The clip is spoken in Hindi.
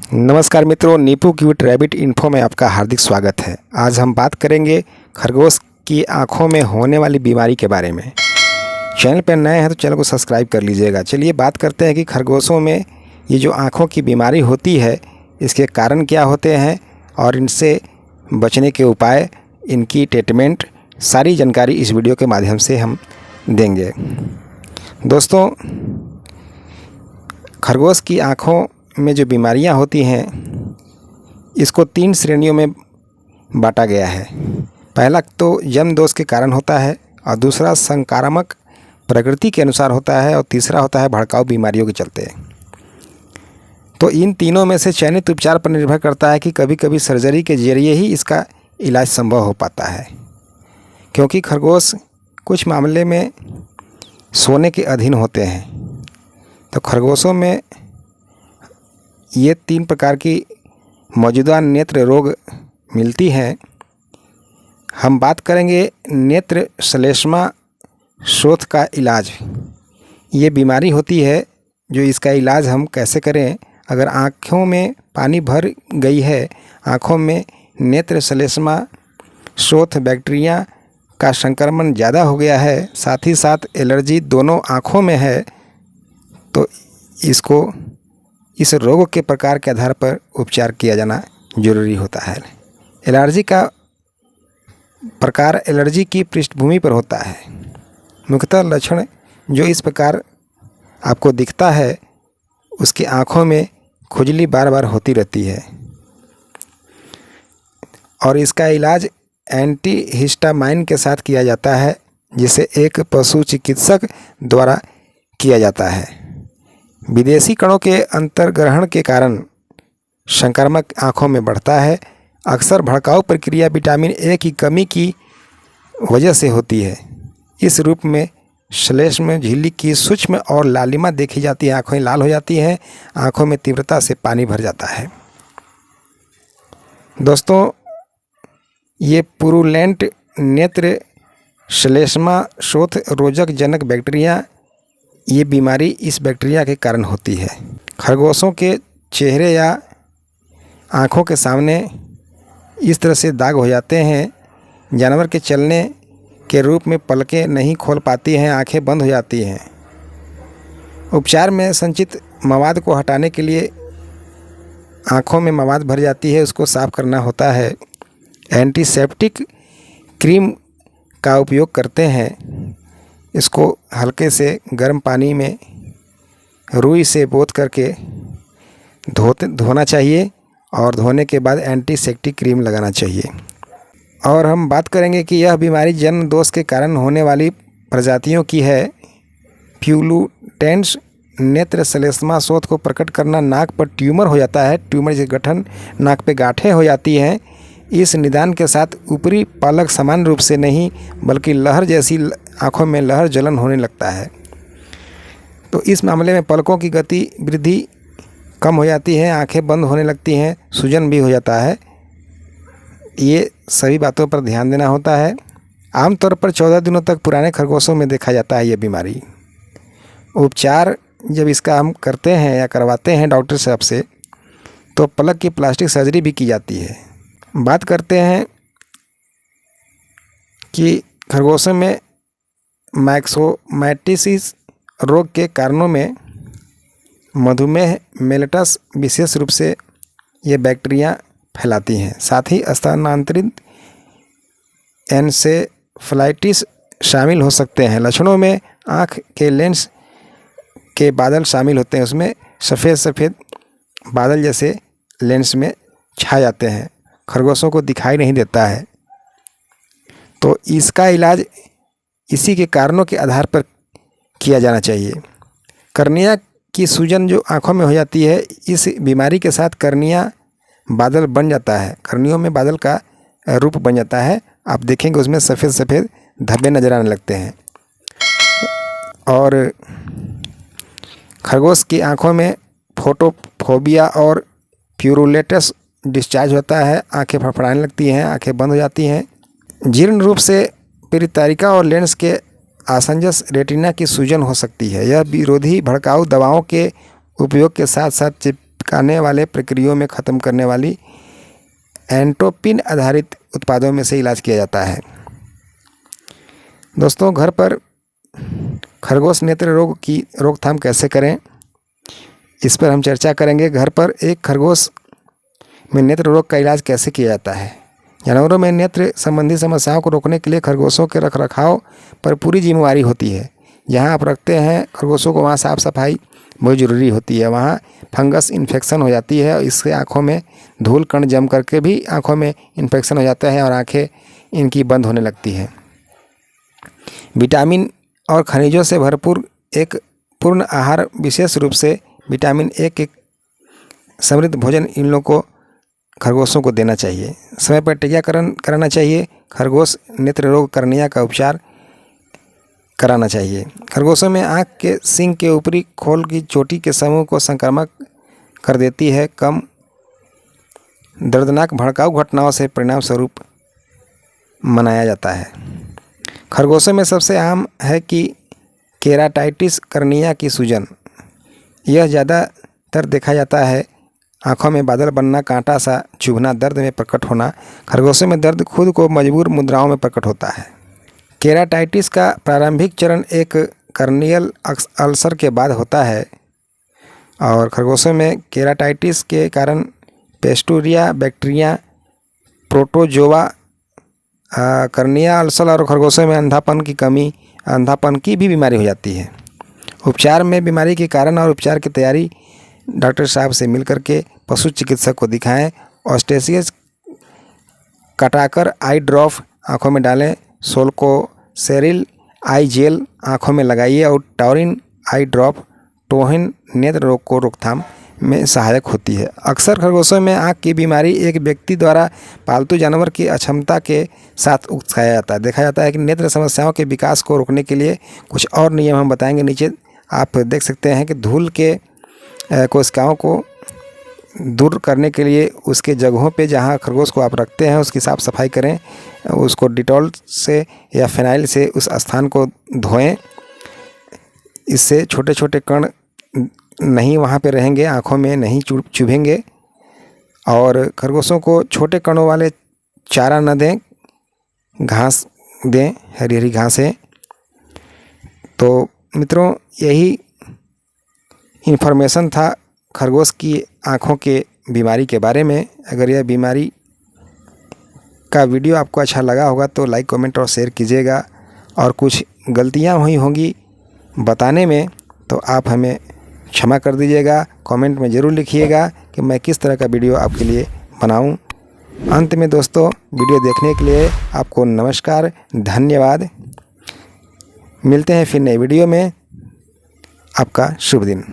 नमस्कार मित्रों, नीपू क्यूट रैबिट इन्फो में आपका हार्दिक स्वागत है। आज हम बात करेंगे खरगोश की आंखों में होने वाली बीमारी के बारे में। चैनल पर नए हैं तो चैनल को सब्सक्राइब कर लीजिएगा। चलिए बात करते हैं कि खरगोशों में ये जो आंखों की बीमारी होती है, इसके कारण क्या होते हैं और इनसे बचने के उपाय, इनकी ट्रीटमेंट, सारी जानकारी इस वीडियो के माध्यम से हम देंगे। दोस्तों, खरगोश की आँखों में जो बीमारियां होती हैं, इसको 3 श्रेणियों में बांटा गया है। पहला तो जन्म दोष के कारण होता है, और दूसरा संक्रामक प्रकृति के अनुसार होता है, और तीसरा होता है भड़काऊ बीमारियों के चलते। तो इन तीनों में से चयनित उपचार पर निर्भर करता है कि कभी कभी सर्जरी के जरिए ही इसका इलाज संभव हो पाता है, क्योंकि खरगोश कुछ मामले में सोने के अधीन होते हैं। तो खरगोशों में ये 3 प्रकार की मौजूदा नेत्र रोग मिलती हैं। हम बात करेंगे नेत्र श्लेष्मा शोथ का इलाज। ये बीमारी होती है, जो इसका इलाज हम कैसे करें। अगर आँखों में पानी भर गई है, आँखों में नेत्र श्लेष्मा शोथ बैक्टीरिया का संक्रमण ज़्यादा हो गया है, साथ ही साथ एलर्जी दोनों आँखों में है, तो इस रोग के प्रकार के आधार पर उपचार किया जाना जरूरी होता है। एलर्जी का प्रकार एलर्जी की पृष्ठभूमि पर होता है। मुख्यतः लक्षण जो इस प्रकार आपको दिखता है, उसकी आँखों में खुजली बार बार होती रहती है, और इसका इलाज एंटीहिस्टामाइन के साथ किया जाता है, जिसे एक पशु चिकित्सक द्वारा किया जाता है। विदेशी कणों के अंतर्ग्रहण के कारण संक्रामक आँखों में बढ़ता है। अक्सर भड़काऊ प्रक्रिया विटामिन ए की कमी की वजह से होती है। इस रूप में श्लेष्म झिल्ली की सूक्ष्म और लालिमा देखी जाती है, आँखें लाल हो जाती हैं, आँखों में तीव्रता से पानी भर जाता है। दोस्तों, ये पुरुलेंट नेत्र श्लेष्मा शोथ रोधक जनक बैक्टीरिया, ये बीमारी इस बैक्टीरिया के कारण होती है। खरगोशों के चेहरे या आँखों के सामने इस तरह से दाग हो जाते हैं। जानवर के चलने के रूप में पलकें नहीं खोल पाती हैं, आँखें बंद हो जाती हैं। उपचार में संचित मवाद को हटाने के लिए आँखों में मवाद भर जाती है, उसको साफ करना होता है। एंटीसेप्टिक क्रीम का उपयोग करते हैं। इसको हल्के से गर्म पानी में रुई से बोत करके धोना चाहिए, और धोने के बाद एंटीसेप्टिक क्रीम लगाना चाहिए। और हम बात करेंगे कि यह बीमारी जन्म दोष के कारण होने वाली प्रजातियों की है। प्यूलुटेंस नेत्र श्लेष्मा शोथ को प्रकट करना, नाक पर ट्यूमर हो जाता है, ट्यूमर जैसे गठन, नाक पे गांठें हो जाती हैं। इस निदान के साथ ऊपरी पलक समान रूप से नहीं, बल्कि लहर जैसी आँखों में लहर जलन होने लगता है। तो इस मामले में पलकों की गति वृद्धि कम हो जाती है, आंखें बंद होने लगती हैं, सूजन भी हो जाता है। ये सभी बातों पर ध्यान देना होता है। आमतौर पर 14 दिनों तक पुराने खरगोशों में देखा जाता है ये बीमारी। उपचार जब इसका हम करते हैं या करवाते हैं डॉक्टर साहब से, तो पलक की प्लास्टिक सर्जरी भी की जाती है। बात करते हैं कि खरगोशों में मैक्सोमैटिसिस रोग के कारणों में मधुमेह मेलेटस विशेष रूप से ये बैक्टीरिया फैलाती हैं। साथ ही स्थानांतरित एन्सेफलाइटिस शामिल हो सकते हैं। लक्षणों में आँख के लेंस के बादल शामिल होते हैं, उसमें सफ़ेद सफ़ेद बादल जैसे लेंस में छा जाते हैं, खरगोशों को दिखाई नहीं देता है। तो इसका इलाज इसी के कारणों के आधार पर किया जाना चाहिए। कर्निया की सूजन जो आँखों में हो जाती है, इस बीमारी के साथ कर्निया बादल बन जाता है, कर्नियों में बादल का रूप बन जाता है। आप देखेंगे उसमें सफ़ेद सफ़ेद धब्बे नज़र आने लगते हैं। और खरगोश की आँखों में फोटोफोबिया और प्यूरुलेटस डिस्चार्ज होता है, आंखें फड़फड़ाने लगती हैं, आंखें बंद हो जाती हैं। जीर्ण रूप से पेरितारिका और लेंस के आसंजस रेटिना की सूजन हो सकती है। यह विरोधी भड़काऊ दवाओं के उपयोग के साथ साथ छिड़काने वाले प्रक्रियाओं में ख़त्म करने वाली एंट्रोपिन आधारित उत्पादों में से इलाज किया जाता है। दोस्तों, घर पर खरगोश नेत्र रोग की रोकथाम कैसे करें, इस पर हम चर्चा करेंगे। घर पर एक खरगोश में नेत्र रोग का इलाज कैसे किया जाता है। जानवरों में नेत्र संबंधी समस्याओं को रोकने के लिए खरगोशों के रखरखाव पर पूरी जिम्मेवारी होती है। जहां आप रखते हैं खरगोशों को, वहां साफ़ सफाई बहुत ज़रूरी होती है। वहां फंगस इन्फेक्शन हो जाती है और इससे आँखों में धूल कण जम करके भी आँखों में इन्फेक्शन हो जाता है और आँखें इनकी बंद होने लगती है। विटामिन और खनिजों से भरपूर एक पूर्ण आहार, विशेष रूप से विटामिन ए के समृद्ध भोजन इन लोगों को, खरगोशों को देना चाहिए। समय पर टीकाकरण कराना चाहिए। खरगोश नेत्र रोग कर्निया का उपचार कराना चाहिए। खरगोशों में आँख के सींग के ऊपरी खोल की चोटी के समूह को संक्रामक कर देती है। कम दर्दनाक भड़काऊ घटनाओं से परिणाम स्वरूप मनाया जाता है। खरगोशों में सबसे आम है कि केराटाइटिस कर्निया की सूजन। यह ज़्यादातर देखा जाता है। आँखों में बादल बनना, कांटा सा चुभना, दर्द में प्रकट होना। खरगोशों में दर्द खुद को मजबूर मुद्राओं में प्रकट होता है। केराटाइटिस का प्रारंभिक चरण एक कर्नियल अल्सर के बाद होता है और खरगोशों में केराटाइटिस के कारण पेस्टुरिया बैक्टीरिया, प्रोटोजोआ, कर्निया अल्सर और खरगोशों में अंधापन की भी बीमारी हो जाती है। उपचार में बीमारी के कारण और उपचार की तैयारी डॉक्टर साहब से मिलकर के पशु चिकित्सक को दिखाएं। ऑस्टेसियस कटाकर आई ड्रॉप आँखों में डालें। सोल्कोसेरिल आई जेल आँखों में लगाइए और टॉरिन आई ड्रॉप टोहिन नेत्र रोग को रोकथाम में सहायक होती है। अक्सर खरगोशों में आँख की बीमारी एक व्यक्ति द्वारा पालतू जानवर की अक्षमता के साथ उकसाया जाता है। देखा जाता है कि नेत्र समस्याओं के विकास को रोकने के लिए कुछ और नियम हम बताएंगे। नीचे आप देख सकते हैं कि धूल के कोशिकाओं को दूर करने के लिए उसके जगहों पे जहां खरगोश को आप रखते हैं उसकी साफ़ सफाई करें। उसको डिटॉल से या फिनाइल से उस स्थान को धोएं। इससे छोटे छोटे कण नहीं वहां पे रहेंगे, आँखों में नहीं चुभेंगे। और खरगोशों को छोटे कणों वाले चारा न दें, घास दें, हरी हरी घासें। तो मित्रों, यही इन्फॉर्मेशन था खरगोश की आँखों के बीमारी के बारे में। अगर यह बीमारी का वीडियो आपको अच्छा लगा होगा तो लाइक, कमेंट और शेयर कीजिएगा। और कुछ गलतियां हुई होंगी बताने में तो आप हमें क्षमा कर दीजिएगा। कमेंट में ज़रूर लिखिएगा कि मैं किस तरह का वीडियो आपके लिए बनाऊं। अंत में दोस्तों, वीडियो देखने के लिए आपको नमस्कार, धन्यवाद। मिलते हैं फिर नए वीडियो में। आपका शुभ दिन।